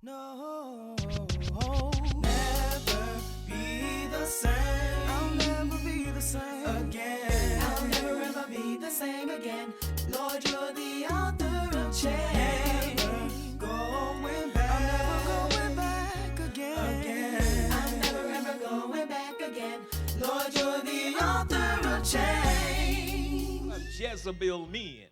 No, never be the same. I'll never be the same again. I'll never ever be the same again. Lord, you're the author of change. Never going back. I'm never going back again. I'm never ever going back again. Lord, you're the author of change. What Jezebel mean?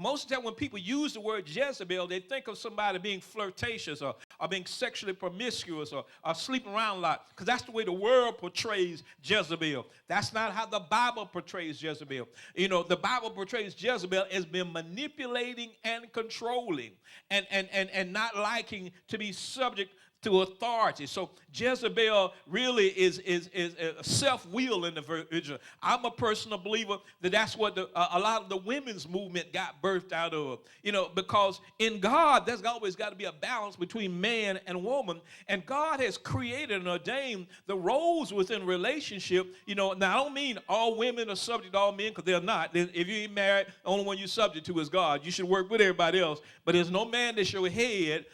Most of the time when people use the word Jezebel, they think of somebody being flirtatious or being sexually promiscuous or sleeping around a lot, because that's the way the world portrays Jezebel. That's not how the Bible portrays Jezebel. You know, the Bible portrays Jezebel as being manipulating and controlling and not liking to be subject to authority. So Jezebel really is a self-will individual. I'm a personal believer that that's what a lot of the women's movement got birthed out of. You know, because in God, there's always got to be a balance between man and woman. And God has created and ordained the roles within relationship. You know, now I don't mean all women are subject to all men, because they're not. If you ain't married, the only one you're subject to is God. You should work with everybody else. But there's no man that's your head.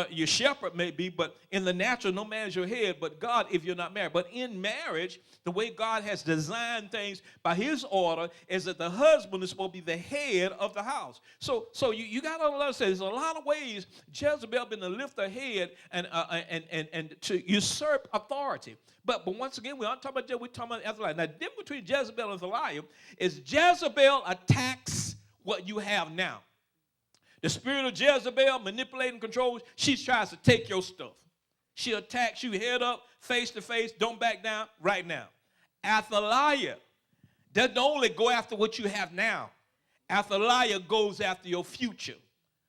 Your shepherd may be, but in the natural, no man is your head but God if you're not married. But in marriage, the way God has designed things by his order is that the husband is supposed to be the head of the house. So you got to understand, there's a lot of ways Jezebel been to lift her head and to usurp authority. But once again, we're not talking about Jezebel, we're talking about Athaliah. Now, the difference between Jezebel and Athaliah is Jezebel attacks what you have now. The spirit of Jezebel, manipulating, controls, she tries to take your stuff. She attacks you head up, face to face, don't back down right now. Athaliah doesn't only go after what you have now. Athaliah goes after your future,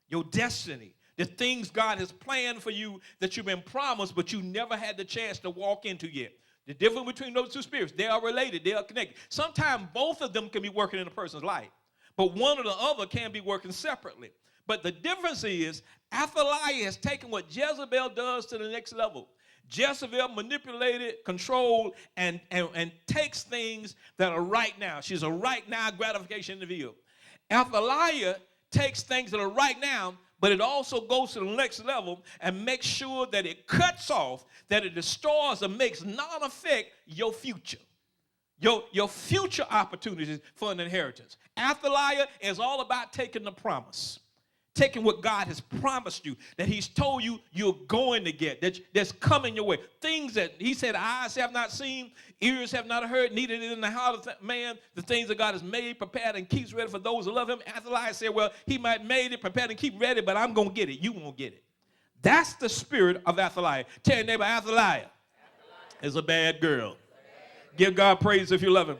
your destiny, the things God has planned for you that you've been promised, but you never had the chance to walk into yet. The difference between those two spirits, they are related, they are connected. Sometimes both of them can be working in a person's life, but one or the other can be working separately. But the difference is Athaliah has taken what Jezebel does to the next level. Jezebel manipulated, controlled, and takes things that are right now. She's a right now gratification individual. Athaliah takes things that are right now, but it also goes to the next level and makes sure that it cuts off, that it destroys or makes non-effect your future. Your future opportunities for an inheritance. Athaliah is all about taking the promise. Taking what God has promised you, that he's told you you're going to get, that's coming your way. Things that he said eyes have not seen, ears have not heard, neither in the heart of man, the things that God has made, prepared, and keeps ready for those who love him. Athaliah said, well, he might made it, prepared, and keep ready, but I'm going to get it. You won't get it. That's the spirit of Athaliah. Tell your neighbor, Athaliah is a bad girl. Give God praise if you love him.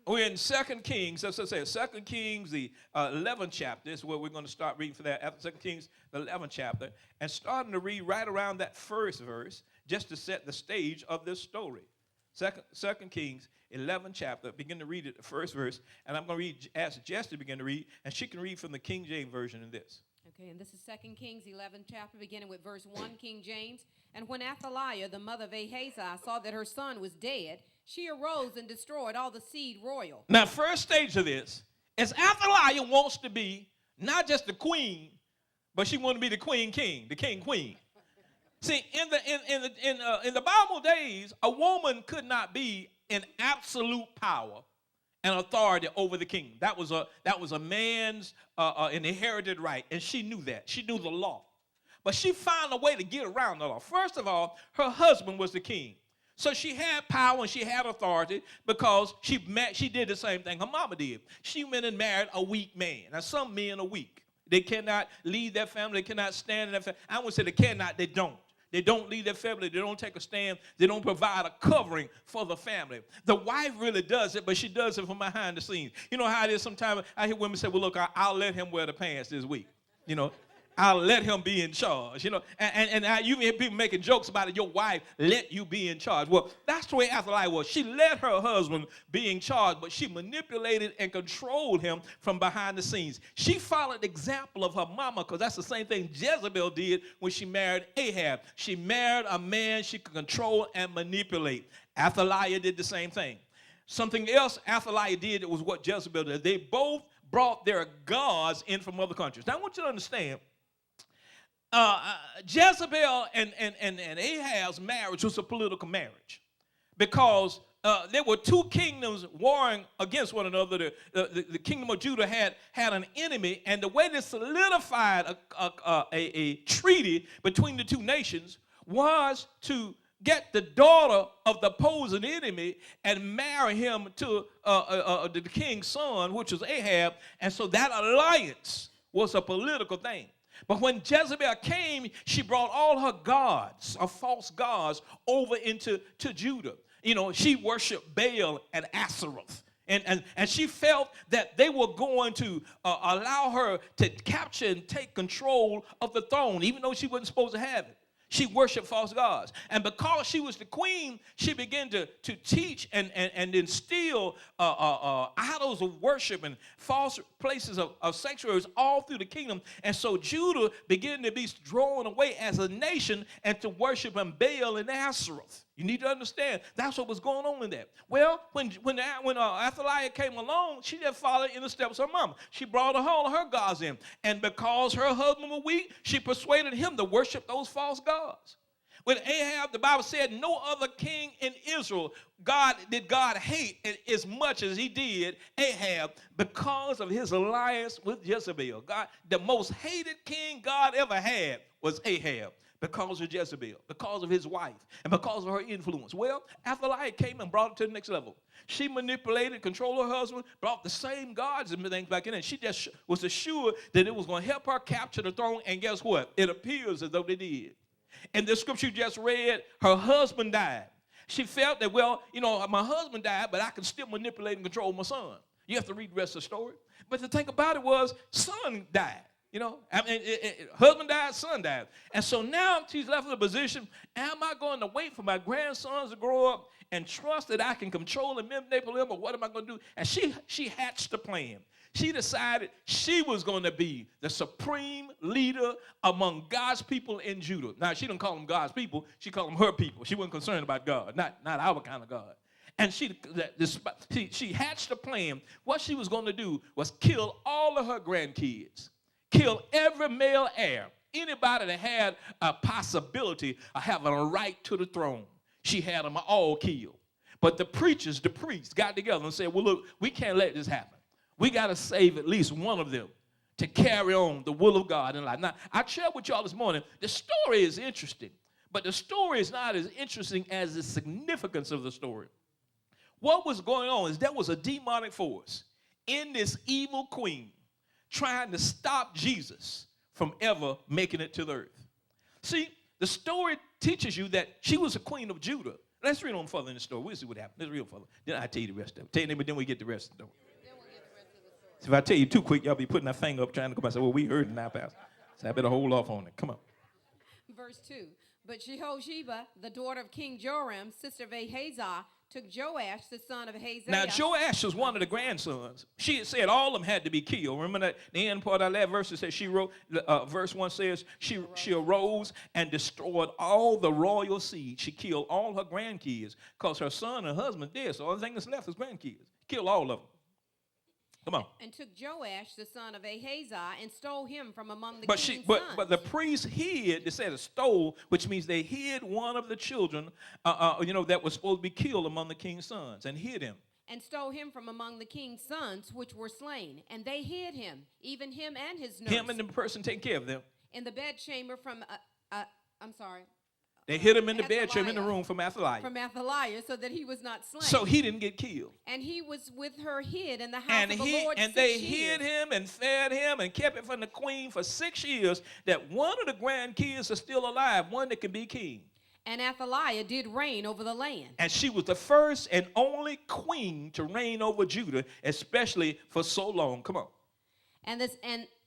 We're in 2 Kings, as I said, 2 Kings, the 11th chapter. This is where we're going to start reading for that. After 2 Kings, the 11th chapter. And starting to read right around that first verse, just to set the stage of this story. 2 Kings, 11th chapter. Begin to read it, the first verse. And I'm going to read, ask Jess to begin to read. And she can read from the King James Version in this. Okay, and this is 2 Kings, 11th chapter, beginning with verse 1, King James. And when Athaliah, the mother of Ahaziah, saw that her son was dead, she arose and destroyed all the seed royal. Now, first stage of this is Athaliah wants to be not just the queen, but she wants to be the queen king, the king queen. See, in the Bible days, a woman could not be in absolute power and authority over the king. That was a man's an inherited right, and she knew that. She knew the law, but she found a way to get around the law. First of all, her husband was the king. So she had power and she had authority because she did the same thing her mama did. She went and married a weak man. Now, some men are weak. They cannot lead their family. They cannot stand in their family. I wouldn't say they cannot. They don't. They don't lead their family. They don't take a stand. They don't provide a covering for the family. The wife really does it, but she does it from behind the scenes. You know how it is sometimes? I hear women say, well, look, I'll let him wear the pants this week. You know, I'll let him be in charge, you know. And you hear people making jokes about it. Your wife let you be in charge. Well, that's the way Athaliah was. She let her husband be in charge, but she manipulated and controlled him from behind the scenes. She followed the example of her mama, because that's the same thing Jezebel did when she married Ahab. She married a man she could control and manipulate. Athaliah did the same thing. Something else Athaliah did was what Jezebel did. They both brought their gods in from other countries. Now, I want you to understand, Jezebel and Ahab's marriage was a political marriage because there were two kingdoms warring against one another. The kingdom of Judah had an enemy, and the way they solidified a treaty between the two nations was to get the daughter of the opposing enemy and marry him to the king's son, which was Ahab. And so that alliance was a political thing. But when Jezebel came, she brought all her gods, her false gods, over into Judah. You know, she worshiped Baal and Asheroth. And she felt that they were going to allow her to capture and take control of the throne, even though she wasn't supposed to have it. She worshiped false gods. And because she was the queen, she began to teach and instill idols of worship and false places of sanctuaries all through the kingdom. And so Judah began to be drawn away as a nation and to worship Baal and Asheroth. You need to understand that's what was going on in that. Well, when Athaliah came along, she just followed in the steps of her mama. She brought all of her gods in. And because her husband was weak, she persuaded him to worship those false gods. With Ahab, the Bible said no other king in Israel did God hate as much as he did Ahab because of his alliance with Jezebel. God, the most hated king God ever had was Ahab. Because of Jezebel, because of his wife, and because of her influence. Well, Athaliah came and brought it to the next level. She manipulated, controlled her husband, brought the same gods and things back in, and she just was assured that it was going to help her capture the throne, and guess what? It appears as though they did. In the scripture you just read, her husband died. She felt that, well, you know, my husband died, but I can still manipulate and control my son. You have to read the rest of the story. But the thing about it was, son died. You know, I mean, husband died, son died. And so now she's left in a position, am I going to wait for my grandsons to grow up and trust that I can control and manipulate them, or what am I going to do? And she hatched a plan. She decided she was going to be the supreme leader among God's people in Judah. Now, she didn't call them God's people. She called them her people. She wasn't concerned about God, not our kind of God. And she hatched a plan. What she was going to do was kill all of her grandkids. Kill every male heir, anybody that had a possibility of having a right to the throne. She had them all killed. But the priests got together and said, well, look, we can't let this happen. We got to save at least one of them to carry on the will of God in life. Now, I shared with y'all this morning, the story is interesting, but the story is not as interesting as the significance of the story. What was going on is there was a demonic force in this evil queen trying to stop Jesus from ever making it to the earth. See, the story teaches you that she was a queen of Judah. Let's read on further in the story. We'll see what happens. Let's read on further. Then I'll tell you the rest of it. Tell you, but then we get the rest of the story. So if I tell you too quick, y'all be putting that finger up trying to come back and say, well, we heard it now, Pastor. So I better hold off on it. Come on. Verse 2. But Jehosheba, the daughter of King Joram, sister of Ahaziah, took Joash, the son of Ahaziah. Now, Joash was one of the grandsons. She had said all of them had to be killed. Remember that the end part of that verse says she wrote, verse 1 says, she arose and destroyed all the royal seed. She killed all her grandkids because her son and husband dead. So the only thing that's left is grandkids. Killed all of them. Come on. And took Joash, the son of Ahaziah, and stole him from among the king's but sons. But the priests hid, they said stole, which means they hid one of the children, that was supposed to be killed among the king's sons, and hid him. And stole him from among the king's sons, which were slain. And they hid him, even him and his nurse. Him and the person taking care of them. In the bedchamber from, They hid him in the Athaliah, bedroom in the room from Athaliah. From Athaliah, so that he was not slain. So he didn't get killed. And he was with her hid in the house of the Lord and 6 they years. hid him and fed him and kept it from the queen for 6 years, that one of the grandkids is still alive, one that can be king. And Athaliah did reign over the land. And she was the first and only queen to reign over Judah, especially for so long. Come on. And the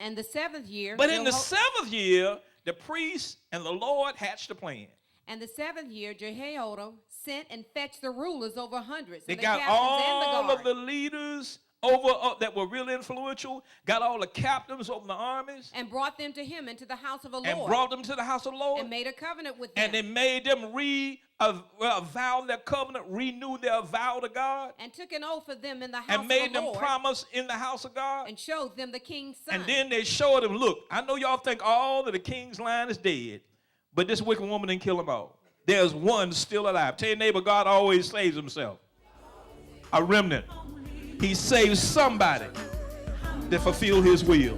7th year. But in the 7th year, the priest and the Lord hatched a plan. And the 7th year, Jehoiada sent and fetched the rulers over hundreds. They And the got captains and the all guard. of the leaders over that were real influential, got all the captains over the armies, And brought them to him into the house of the and Lord. brought them to the house of the Lord. And made a covenant with them. And they made them vow their covenant, renew their vow to God, And took an oath for them in the house and made of the them Lord. promise in the house of God. And showed them the king's son. And then they showed them, look, I know y'all think all of the king's line is dead, but this wicked woman didn't kill them all. There's one still alive. Tell your neighbor, God always saves himself. A remnant. He saves somebody that fulfill his will.